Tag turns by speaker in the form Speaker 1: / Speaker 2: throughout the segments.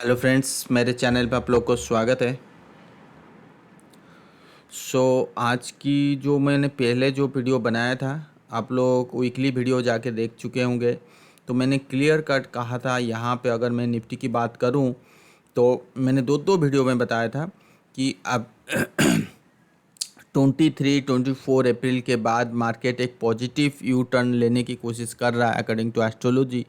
Speaker 1: Hello friends, मेरे channel पे आप लोग को स्वागत है। आज की जो मैंने पहले जो वीडियो बनाया था, आप लोग वीकली वीडियो जाके देख चुके होंगे। तो मैंने क्लियर कट कहा था यहाँ पे अगर मैं निफ्टी की बात करूँ तो मैंने दो वीडियो में बताया था कि अब 23-24 अप्रैल के बाद मार्केट एक पॉजिटिव यू टर्न लेने की कोशिश कर रहा है अकॉर्डिंग टू एस्ट्रोलॉजी।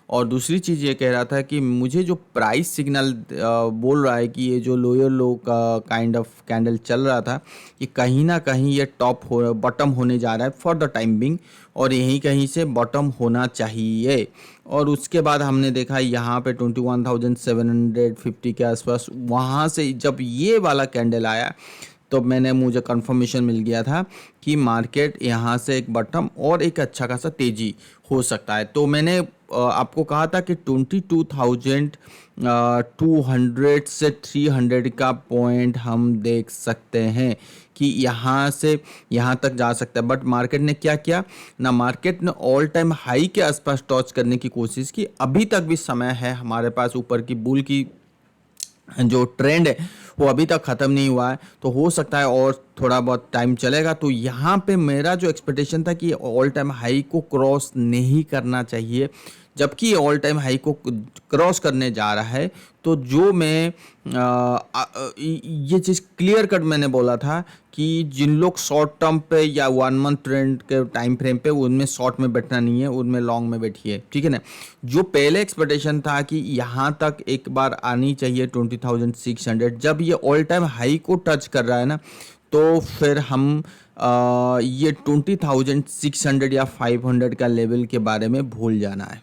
Speaker 1: और दूसरी चीज़ ये कह रहा था कि मुझे जो प्राइस सिग्नल बोल रहा है कि ये जो लोअर लो का काइंड ऑफ कैंडल चल रहा था, कि कहीं ना कहीं ये टॉप हो बॉटम होने जा रहा है फॉर द टाइम बिंग, और यहीं कहीं से बॉटम होना चाहिए। और उसके बाद हमने देखा यहाँ पे 21,750 के आसपास, वहाँ से जब ये वाला कैंडल आया तो मुझे कंफर्मेशन मिल गया था कि मार्केट यहाँ से एक बॉटम और एक अच्छा खासा तेज़ी हो सकता है। तो मैंने आपको कहा था कि 22,200 से 300 का पॉइंट हम देख सकते हैं कि यहाँ से यहाँ तक जा सकता है। बट मार्केट ने क्या किया ना, मार्केट ने ऑल टाइम हाई के आसपास टच करने की कोशिश की। अभी तक भी समय है हमारे पास, ऊपर की बुल की जो ट्रेंड है वो अभी तक ख़त्म नहीं हुआ है, तो हो सकता है और थोड़ा बहुत टाइम चलेगा। तो यहाँ पे मेरा जो एक्सपेक्टेशन था कि ऑल टाइम हाई को क्रॉस नहीं करना चाहिए, जबकि ऑल टाइम हाई को क्रॉस करने जा रहा है। तो जो मैं ये चीज़ क्लियर कट मैंने बोला था कि जिन लोग शॉर्ट टर्म पे या 1 मंथ ट्रेंड के टाइम फ्रेम पे, उनमें शॉर्ट में बैठना नहीं है, उनमें लॉन्ग में बैठिए, ठीक है ना। जो पहले एक्सपेक्टेशन था कि यहाँ तक एक बार आनी चाहिए 20,600, जब ये ऑल टाइम हाई को टच कर रहा है ना, तो फिर हम ये 20,600 या 500 का लेवल के बारे में भूल जाना है,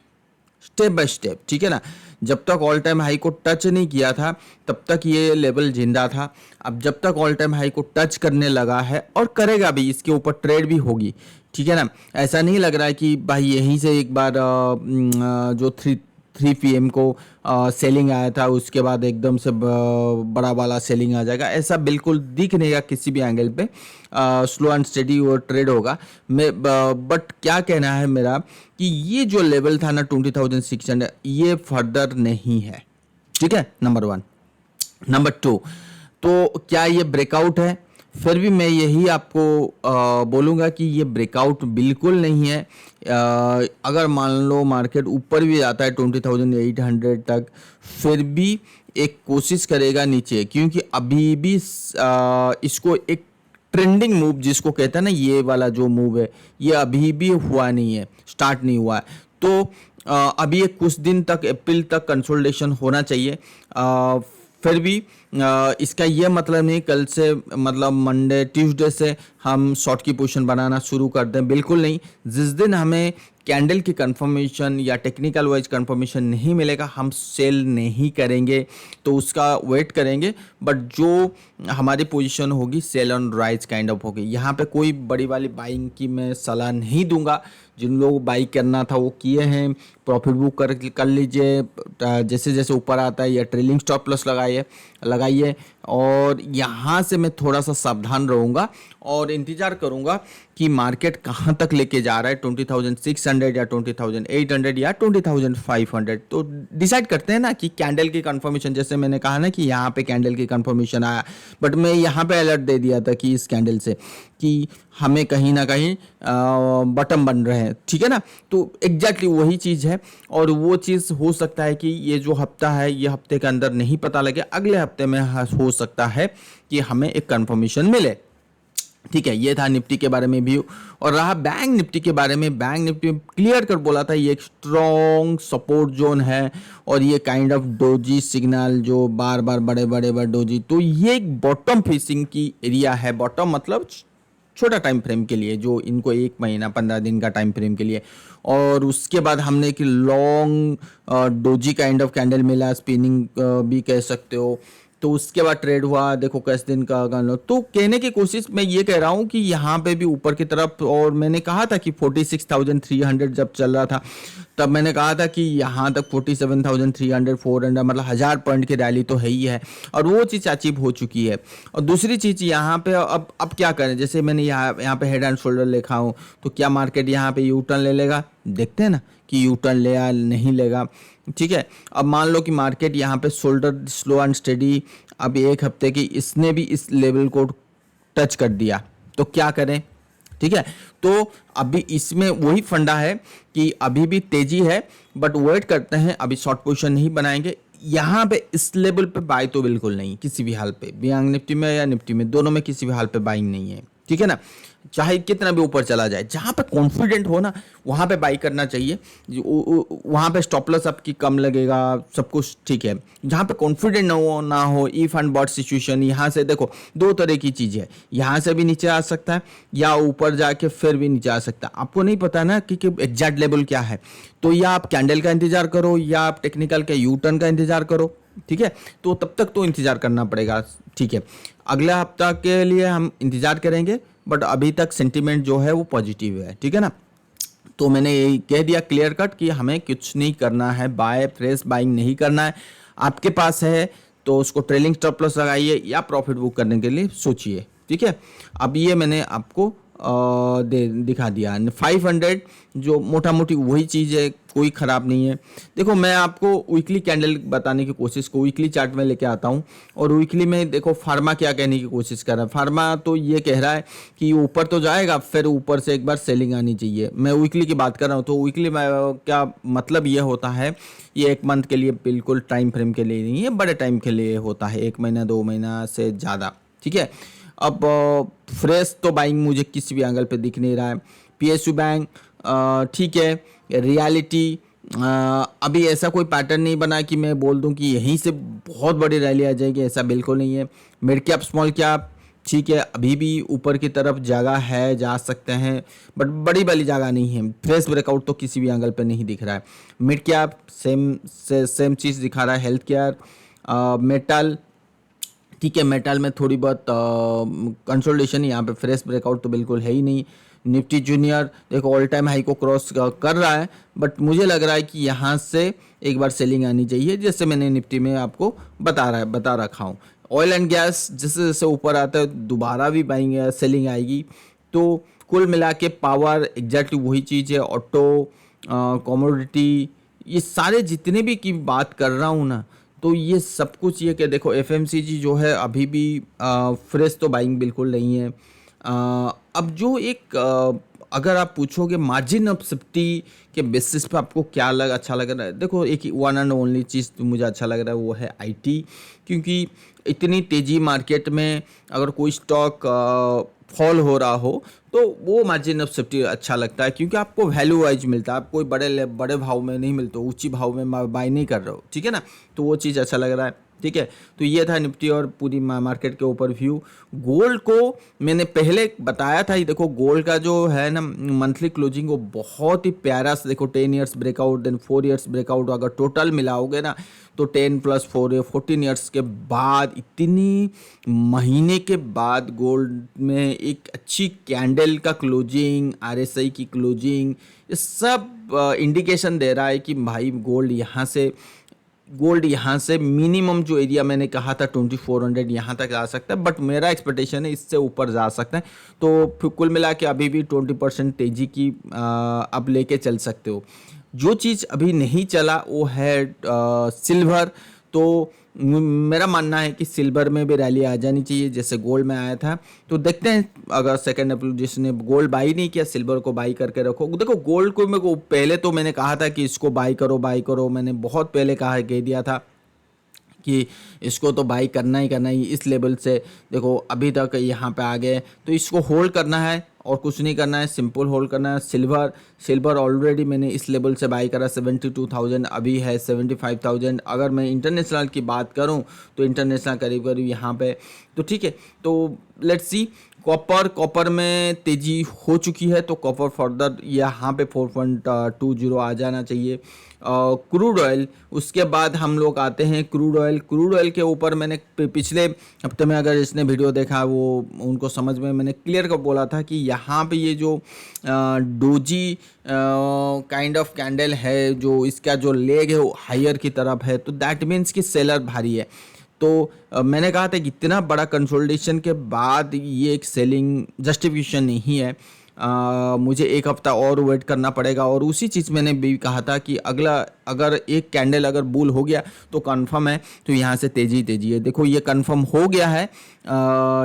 Speaker 1: स्टेप बाय स्टेप, ठीक है ना। जब तक ऑल टाइम हाई को टच नहीं किया था तब तक ये लेवल जिंदा था। अब जब तक ऑल टाइम हाई को टच करने लगा है और करेगा भी, इसके ऊपर ट्रेड भी होगी, ठीक है ना। ऐसा नहीं लग रहा है कि भाई यहीं से एक बार जो 3 PM को सेलिंग आया था उसके बाद एकदम से बड़ा वाला सेलिंग आ जाएगा, ऐसा बिल्कुल दिख नहीं किसी भी एंगल पे। स्लो एंड स्टेडी वो ट्रेड होगा। मैं बट क्या कहना है मेरा कि ये जो लेवल था ना 20,600, ये फर्दर नहीं है, ठीक है, नंबर 1। नंबर 2, तो क्या ये ब्रेकआउट है? फिर भी मैं यही आपको बोलूँगा कि ये ब्रेकआउट बिल्कुल नहीं है। अगर मान लो मार्केट ऊपर भी जाता है 20,800 तक, फिर भी एक कोशिश करेगा नीचे, क्योंकि अभी भी इसको एक ट्रेंडिंग मूव जिसको कहते हैं ना, ये वाला जो मूव है ये अभी भी हुआ नहीं है, स्टार्ट नहीं हुआ है। तो अभी ये कुछ दिन तक, अप्रैल तक कंसोलिडेशन होना चाहिए। फिर भी इसका ये मतलब नहीं कल से, मतलब मंडे ट्यूसडे से हम शॉर्ट की पोजीशन बनाना शुरू कर दें, बिल्कुल नहीं। जिस दिन हमें कैंडल की कंफर्मेशन या टेक्निकल वाइज कंफर्मेशन नहीं मिलेगा, हम सेल नहीं करेंगे, तो उसका वेट करेंगे। बट जो हमारी पोजीशन होगी sell on rise kind of होगी। यहाँ पे कोई बड़ी वाली बाइंग की मैं सलाह नहीं दूंगा। जिन लोग बाई करना था वो किए हैं, प्रॉफिट बुक कर लीजिए। जैसे जैसे ऊपर आता है या ट्रेलिंग स्टॉप लॉस लगाइए। और यहाँ से मैं थोड़ा सा सावधान रहूँगा और इंतज़ार करूँगा कि मार्केट कहाँ तक लेके जा रहा है, 20,600 या 20,800 या 20,500। तो डिसाइड करते हैं ना कि कैंडल की कंफर्मेशन, जैसे मैंने कहा ना कि यहाँ पे कैंडल की कंफर्मेशन आया, बट मैं यहाँ पे अलर्ट दे दिया था कि इस कैंडल से कि हमें कहीं ना कहीं बटन बन रहे हैं, ठीक है ना। तो एग्जैक्टली वही चीज़ है, और वो चीज़ हो सकता है कि ये जो हफ्ता है, ये हफ्ते के अंदर नहीं पता लगे, अगले हफ्ते में हो सकता है कि हमें एक कंफर्मेशन मिले, ठीक है। ये था निफ्टी के बारे में भी। और रहा बैंक निफ्टी के बारे में, बैंक निफ्टी क्लियर कर बोला था ये एक स्ट्रॉन्ग सपोर्ट जोन है, और ये काइंड ऑफ डोजी सिग्नल जो बार बार बड़े डोजी, तो ये एक बॉटम फेसिंग की एरिया है। बॉटम मतलब छोटा टाइम फ्रेम के लिए, जो इनको 1 महीना 15 दिन का टाइम फ्रेम के लिए। और उसके बाद हमने कि long doji kind of candle मिला, स्पिनिंग भी कह सकते हो। तो उसके बाद ट्रेड हुआ, देखो कैसे दिन का गाना। तो कहने की कोशिश मैं ये कह रहा हूँ कि यहाँ पे भी ऊपर की तरफ, और मैंने कहा था कि 46,300 जब चल रहा था तब मैंने कहा था कि यहाँ तक 47,300 400 मतलब 1000 पॉइंट की रैली तो है ही है, और वो चीज़ अचीव हो चुकी है। और दूसरी चीज़ यहाँ पे अब क्या करें, जैसे मैंने यहाँ पे हेड एंड शोल्डर लिखा हूँ, तो क्या मार्केट यहाँ पे यू टर्न ले लेगा? देखते हैं ना कि यू टर्न ले या नहीं लेगा। ठीक है, अब मान लो कि मार्केट यहाँ पे शोल्डर स्लो एंड स्टेडी, अब 1 हफ्ते की इसने भी इस लेवल को टच कर दिया, तो क्या करें? ठीक है, तो अभी इसमें वही फंडा है कि अभी भी तेजी है, बट वेट करते हैं, अभी शॉर्ट पोजीशन नहीं बनाएंगे यहाँ पे। इस लेवल पे बाई तो बिल्कुल नहीं, किसी भी हाल पे, बैंक निफ्टी में या निफ्टी में, दोनों में किसी भी हाल पे बाइंग नहीं है। ठीक है ना, चाहे कितना भी ऊपर चला जाए, जहाँ पे कॉन्फिडेंट हो ना वहाँ पे बाई करना चाहिए। वहाँ पे स्टॉप लॉस आपकी कम लगेगा, सब कुछ ठीक है। जहाँ पे कॉन्फिडेंट ना हो इफ एंड बट सिचुएशन, यहाँ से देखो दो तरह की चीज़ है, यहाँ से भी नीचे आ सकता है या ऊपर जाके फिर भी नीचे आ सकता है। आपको नहीं पता ना कि एग्जैक्ट लेवल क्या है, तो या आप कैंडल का इंतजार करो या आप टेक्निकल के यू टर्न का इंतजार करो। ठीक है, तो तब तक तो इंतजार करना पड़ेगा। ठीक है, अगला हफ्ता के लिए हम इंतजार करेंगे, बट अभी तक सेंटीमेंट जो है वो पॉजिटिव है। ठीक है ना, तो मैंने यही कह दिया क्लियर कट कि हमें कुछ नहीं करना है, बाय फ्रेश बाइंग नहीं करना है। आपके पास है तो उसको ट्रेलिंग स्टॉप लॉस लगाइए या प्रॉफिट बुक करने के लिए सोचिए। ठीक है, अब ये मैंने आपको दिखा दिया 500, जो मोटा मोटी वही चीज़ है, कोई ख़राब नहीं है। देखो मैं आपको वीकली कैंडल बताने की कोशिश को वीकली चार्ट में लेके आता हूँ, और वीकली में देखो फार्मा क्या कहने की कोशिश कर रहा है। फार्मा तो ये कह रहा है कि ऊपर तो जाएगा, फिर ऊपर से एक बार सेलिंग आनी चाहिए। मैं वीकली की बात कर रहा हूँ, तो वीकली में क्या मतलब ये होता है, ये 1 मंथ के लिए बिल्कुल टाइम फ्रेम के लिए नहीं है, बड़े टाइम के लिए होता है, 1 महीना 2 महीना से ज़्यादा। ठीक है, अब फ्रेश तो बाइंग मुझे किसी भी एंगल पे दिख नहीं रहा है। पीएसयू बैंक ठीक है, रियलिटी अभी ऐसा कोई पैटर्न नहीं बना कि मैं बोल दूं कि यहीं से बहुत बड़ी रैली आ जाएगी, ऐसा बिल्कुल नहीं है। मिड कैप स्मॉल कैप ठीक है, अभी भी ऊपर की तरफ जगह है, जा सकते हैं, बट बड़ी वाली जगह नहीं है। फ्रेश ब्रेकआउट तो किसी भी एंगल पे नहीं दिख रहा है। मिड कैप सेम चीज़ दिखा रहा है। हेल्थ केयर, मेटल ठीक है, मेटल में थोड़ी बहुत कंसोलिडेशन, यहाँ पे फ्रेश ब्रेकआउट तो बिल्कुल है ही नहीं। निफ्टी जूनियर देखो ऑल टाइम हाई को क्रॉस कर रहा है, बट मुझे लग रहा है कि यहाँ से एक बार सेलिंग आनी चाहिए, जैसे मैंने निफ्टी में आपको बता रखा हूँ। ऑयल एंड गैस जैसे जैसे ऊपर आता है दोबारा भी बाइंग सेलिंग आएगी। तो कुल मिला के पावर एग्जैक्टली वही चीज़ है। ऑटो, कमोडिटी, ये सारे जितने भी की बात कर रहा हूँ ना, तो ये सब कुछ ये कि देखो एफएमसीजी जो है अभी भी फ्रेश तो बाइंग बिल्कुल नहीं है। अब जो एक अगर आप पूछोगे मार्जिन ऑफ सेफ्टी के बेसिस पे आपको क्या अच्छा लग रहा है, देखो एक वन एंड ओनली चीज़ तो मुझे अच्छा लग रहा है वो है आईटी, क्योंकि इतनी तेज़ी मार्केट में अगर कोई स्टॉक फॉल हो रहा हो तो वो मार्जिन ऑफ सेफ्टी अच्छा लगता है, क्योंकि आपको वैल्यू वाइज मिलता है, आप कोई बड़े भाव में नहीं मिलते, ऊंची भाव में बाय नहीं कर रहे हो। ठीक है ना, तो वो चीज़ अच्छा लग रहा है। ठीक है, तो ये था निफ्टी और पूरी मार्केट के ऊपर व्यू। गोल्ड को मैंने पहले बताया था, ये देखो गोल्ड का जो है ना मंथली क्लोजिंग वो बहुत ही प्यारा से, देखो 10 years breakout, then 4 years breakout, अगर टोटल मिलाओगे ना तो 10 + 4 14 ईयर्स के बाद, इतनी महीने के बाद गोल्ड में एक अच्छी कैंडल का क्लोजिंग, आरएसआई की क्लोजिंग, ये सब इंडिकेशन दे रहा है कि भाई गोल्ड यहाँ से मिनिमम जो एरिया मैंने कहा था 2400 यहाँ तक आ सकता है, बट मेरा एक्सपेक्टेशन है इससे ऊपर जा सकता है। तो फिर कुल मिला के अभी भी 20% तेजी की अब लेके चल सकते हो। जो चीज़ अभी नहीं चला वो है सिल्वर। तो मेरा मानना है कि सिल्वर में भी रैली आ जानी चाहिए जैसे गोल्ड में आया था। तो देखते हैं, अगर सेकंड अप्रैल जिसने गोल्ड बाई नहीं किया सिल्वर को बाई करके रखो। देखो गोल्ड को मेरे को पहले तो मैंने कहा था कि इसको बाई करो, मैंने बहुत पहले कह दिया था कि इसको तो बाई करना ही इस लेवल से। देखो अभी तक यहाँ पे आ गए, तो इसको होल्ड करना है और कुछ नहीं करना है, सिंपल होल्ड करना है। सिल्वर ऑलरेडी मैंने इस लेवल से बाई करा 72,000, अभी है 75,000। अगर मैं इंटरनेशनल की बात करूं तो इंटरनेशनल करीब यहाँ पे, तो ठीक है। तो लेट्स सी, कॉपर में तेजी हो चुकी है, तो कॉपर फर्दर यहाँ पे 4.20 आ जाना चाहिए। क्रूड ऑयल, उसके बाद हम लोग आते हैं क्रूड ऑयल के ऊपर मैंने पिछले हफ्ते में, अगर इसने वीडियो देखा वो उनको समझ में मैंने क्लियर कर बोला था कि यहाँ पे ये जो डोजी काइंड ऑफ कैंडल है, जो इसका जो लेग है वो हायर की तरफ है, तो दैट मीन्स कि सेलर भारी है। तो मैंने कहा था कि इतना बड़ा कंसोलिडेशन के बाद ये एक सेलिंग जस्टिफिकेशन नहीं है। मुझे एक हफ्ता और वेट करना पड़ेगा, और उसी चीज़ मैंने भी कहा था कि अगला अगर एक कैंडल अगर बुल हो गया तो कंफर्म है, तो यहाँ से तेजी है। देखो ये कंफर्म हो गया है,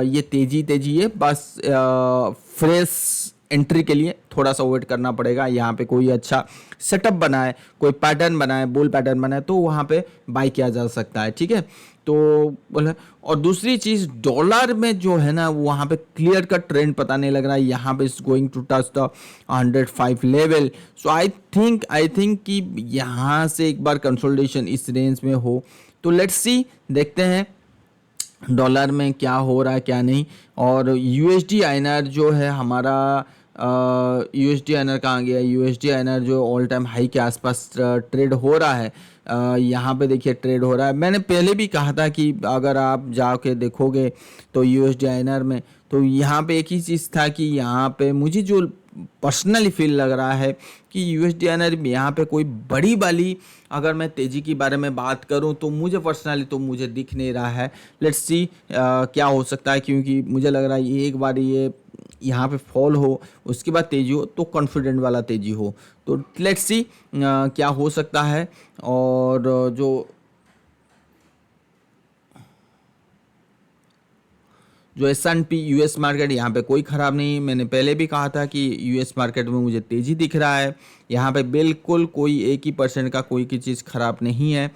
Speaker 1: ये तेजी है, बस फ्रेश एंट्री के लिए थोड़ा सा वेट करना पड़ेगा। यहाँ पे कोई अच्छा सेटअप बनाए, कोई पैटर्न बनाए, बुल पैटर्न बनाए, तो वहाँ पे बाई किया जा सकता है, ठीक है। तो बोले, और दूसरी चीज़ डॉलर में जो है ना, वहाँ पे क्लियर का ट्रेंड पता नहीं लग रहा है। यहाँ पे is going to touch the 105 level. So I think कि यहाँ से एक बार कंसोलिडेशन इस रेंज में हो, तो लेट्स सी, देखते हैं डॉलर में क्या हो रहा है क्या नहीं। और यूएसडी आईएनआर जो है हमारा, यूएसडी आईएनआर कहाँ गया, यूएसडी आईएनआर जो ऑल टाइम हाई के आसपास ट्रेड हो रहा है, यहाँ पे देखिए ट्रेड हो रहा है। मैंने पहले भी कहा था कि अगर आप जाके देखोगे तो यूएसडी आईएनआर में, तो यहाँ पे एक ही चीज़ था कि यहाँ पे मुझे जो पर्सनली फील लग रहा है कि यूएसडी आईएनआर यहाँ पे कोई बड़ी वाली, अगर मैं तेज़ी के बारे में बात करूं तो मुझे पर्सनली तो मुझे दिख नहीं रहा है। लेट्स सी क्या हो सकता है, क्योंकि मुझे लग रहा है ये एक बार ये यहाँ पे फॉल हो, उसके बाद तेजी हो, तो कॉन्फिडेंट वाला तेजी हो। तो लेट्स सी क्या हो सकता है। और जो S&P यूएस मार्केट, यहाँ पे कोई ख़राब नहीं। मैंने पहले भी कहा था कि यूएस मार्केट में मुझे तेज़ी दिख रहा है। यहाँ पे बिल्कुल कोई 1% का कोई की चीज़ ख़राब नहीं है,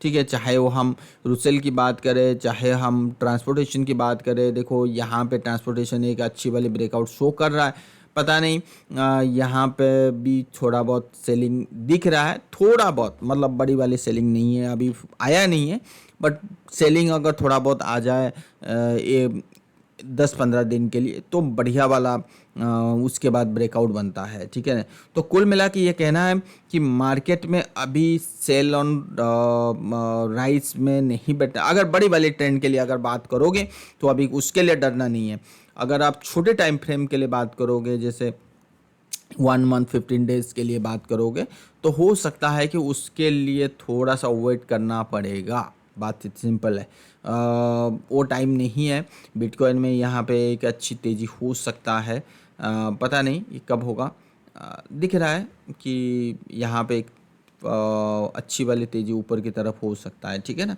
Speaker 1: ठीक है। चाहे वो हम रुसेल की बात करें, चाहे हम ट्रांसपोर्टेशन की बात करें, देखो यहाँ पे ट्रांसपोर्टेशन एक अच्छी वाली ब्रेकआउट शो कर रहा है। पता नहीं यहाँ पे भी थोड़ा बहुत सेलिंग दिख रहा है, थोड़ा बहुत, मतलब बड़ी वाली सेलिंग नहीं है, अभी आया नहीं है, बट सेलिंग अगर थोड़ा बहुत आ जाए ये 10-15 दिन के लिए, तो बढ़िया वाला उसके बाद ब्रेकआउट बनता है, ठीक है। तो कुल मिला के ये कहना है कि मार्केट में अभी सेल ऑन राइस में नहीं बैठा। अगर बड़ी वाली ट्रेंड के लिए अगर बात करोगे तो अभी उसके लिए डरना नहीं है। अगर आप छोटे टाइम फ्रेम के लिए बात करोगे, जैसे 1 मंथ 15 डेज के लिए बात करोगे, तो हो सकता है कि उसके लिए थोड़ा सा वेट करना पड़ेगा। बात सिंपल है, वो टाइम नहीं है। बिटकॉइन में यहाँ पे एक अच्छी तेज़ी हो सकता है, पता नहीं ये कब होगा। दिख रहा है कि यहाँ पे एक अच्छी वाली तेज़ी ऊपर की तरफ हो सकता है, ठीक है ना।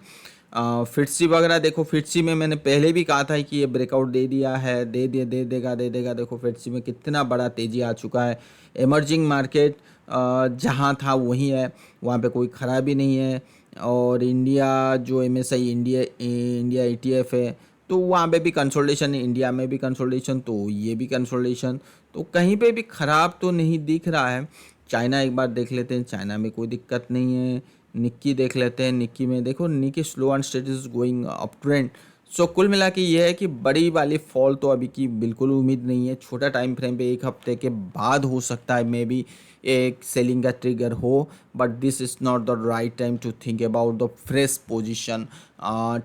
Speaker 1: फिट्सी वगैरह देखो, फिट्सी में मैंने पहले भी कहा था कि ये ब्रेकआउट दे दिया है, दे देगा। देखो फिट्सी में कितना बड़ा तेज़ी आ चुका है। इमर्जिंग मार्केट जहाँ था वहीं है, वहाँ पे कोई ख़राबी नहीं है। और इंडिया जो MSCI इंडिया ETF है, तो वहाँ पे भी कंसोलिडेशन है, इंडिया में भी कंसोलिडेशन, तो ये भी कंसोलिडेशन, तो कहीं पे भी ख़राब तो नहीं दिख रहा है। चाइना एक बार देख लेते हैं, चाइना में कोई दिक्कत नहीं है। निक्की देख लेते हैं, निक्की में देखो, Nikkei slow and steady is going up trend. सो कुल मिला के ये है कि बड़ी वाली फॉल तो अभी की बिल्कुल उम्मीद नहीं है। छोटा टाइम फ्रेम पे एक हफ्ते के बाद हो सकता है, मे बी एक सेलिंग का ट्रिगर हो, but this is not the right time to think about the fresh position,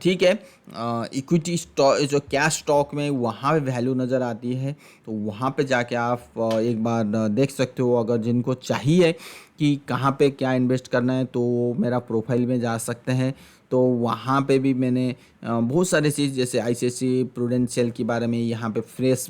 Speaker 1: ठीक है। इक्विटी स्टॉक, जो कैश स्टॉक में वहाँ पे वैल्यू नज़र आती है, तो वहाँ पे जाके आप एक बार देख सकते हो। अगर जिनको चाहिए कि कहाँ पे क्या इन्वेस्ट करना है, तो मेरा प्रोफाइल में जा सकते हैं। तो वहाँ पे भी मैंने बहुत सारी चीज़, जैसे ICICI प्रूडेंशियल के बारे में यहाँ पे फ्रेश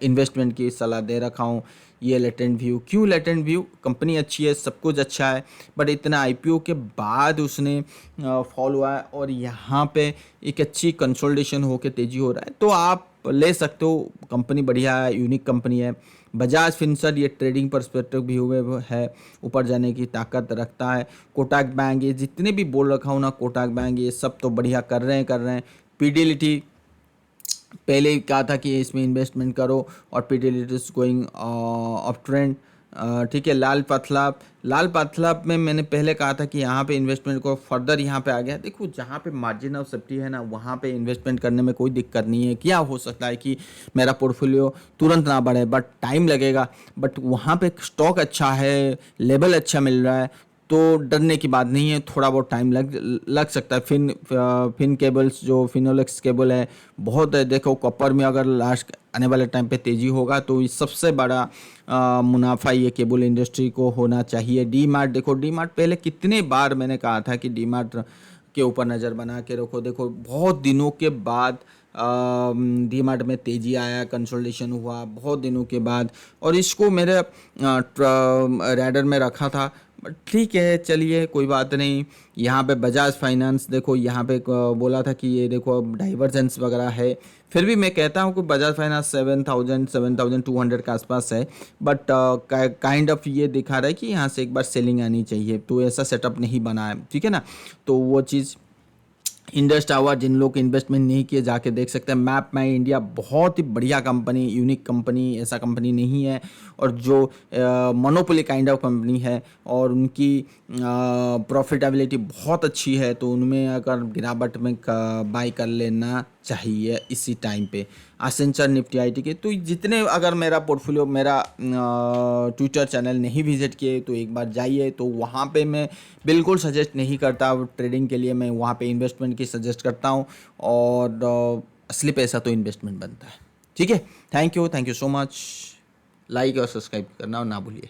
Speaker 1: इन्वेस्टमेंट की सलाह दे रखा हूँ। ये लेटेंट व्यू, क्यों लेटेंट व्यू, कंपनी अच्छी है, सब कुछ अच्छा है, बट इतना IPO के बाद उसने फॉल हुआ है, और यहाँ पे एक अच्छी कंसोलिडेशन होकर तेज़ी हो रहा है, तो आप ले सकते हो। कंपनी बढ़िया है, यूनिक कंपनी है। बजाज फिनसर्व ये ट्रेडिंग पर्सपेक्टिव भी हुए है, ऊपर जाने की ताकत रखता है। कोटक बैंक, ये जितने भी बोल रखा हूँ ना, कोटक बैंक, ये सब तो बढ़िया कर रहे हैं। फिडेलिटी पहले ही कहा था कि इसमें इन्वेस्टमेंट करो, और Fidelity is going up trend. ठीक है। लाल पाथलाब में मैंने पहले कहा था कि यहाँ पे इन्वेस्टमेंट को फर्दर यहाँ पे आ गया। देखो जहाँ पे मार्जिन ऑफ सेफ्टी है ना, वहाँ पे इन्वेस्टमेंट करने में कोई दिक्कत नहीं है। क्या हो सकता है कि मेरा पोर्टफोलियो तुरंत ना बढ़े, बट टाइम लगेगा, बट वहाँ पे स्टॉक अच्छा है, लेवल अच्छा मिल रहा है, तो डरने की बात नहीं है। थोड़ा बहुत टाइम लग सकता है। फिन केबल्स जो फिनोलेक्स केबल है बहुत है। देखो कॉपर में अगर लास्ट आने वाले टाइम पे तेज़ी होगा तो ये सबसे बड़ा मुनाफा ये केबल इंडस्ट्री को होना चाहिए। डी मार्ट देखो, डी मार्ट पहले कितने बार मैंने कहा था कि डी मार्ट के ऊपर नज़र बना के रखो। देखो बहुत दिनों के बाद डी मार्ट में तेज़ी आया, कंसोलिडेशन हुआ बहुत दिनों के बाद, और इसको मेरे रैडर में रखा था। बट ठीक है, चलिए कोई बात नहीं। यहाँ पे बजाज फाइनेंस देखो, यहाँ पे बोला था कि ये देखो अब डाइवर्जेंस वगैरह है, फिर भी मैं कहता हूँ कि बजाज फाइनेंस 7,200 के आसपास है, बट काइंड ऑफ ये दिखा रहा है कि यहाँ से एक बार सेलिंग आनी चाहिए, तो ऐसा सेटअप नहीं बना है, ठीक है ना। तो वो चीज़ इंडस टावर, जिन लोग इन्वेस्टमेंट नहीं किए जाके देख सकते हैं। मैप माई इंडिया बहुत ही बढ़िया कंपनी, यूनिक कंपनी, ऐसा कंपनी नहीं है, और जो मोनोपोली काइंड ऑफ कंपनी है, और उनकी प्रॉफिटेबिलिटी बहुत अच्छी है, तो उनमें अगर गिरावट में बाई कर लेना चाहिए इसी टाइम पे। एसेंचर, निफ्टी आईटी के, तो जितने अगर मेरा पोर्टफोलियो, मेरा ट्विटर चैनल नहीं विजिट किए तो एक बार जाइए। तो वहाँ पे मैं बिल्कुल सजेस्ट नहीं करता ट्रेडिंग के लिए, मैं वहाँ पे इन्वेस्टमेंट की सजेस्ट करता हूँ, और असली पैसा तो इन्वेस्टमेंट बनता है, ठीक है। Thank you so much. Like और सब्सक्राइब करना ना भूलिए।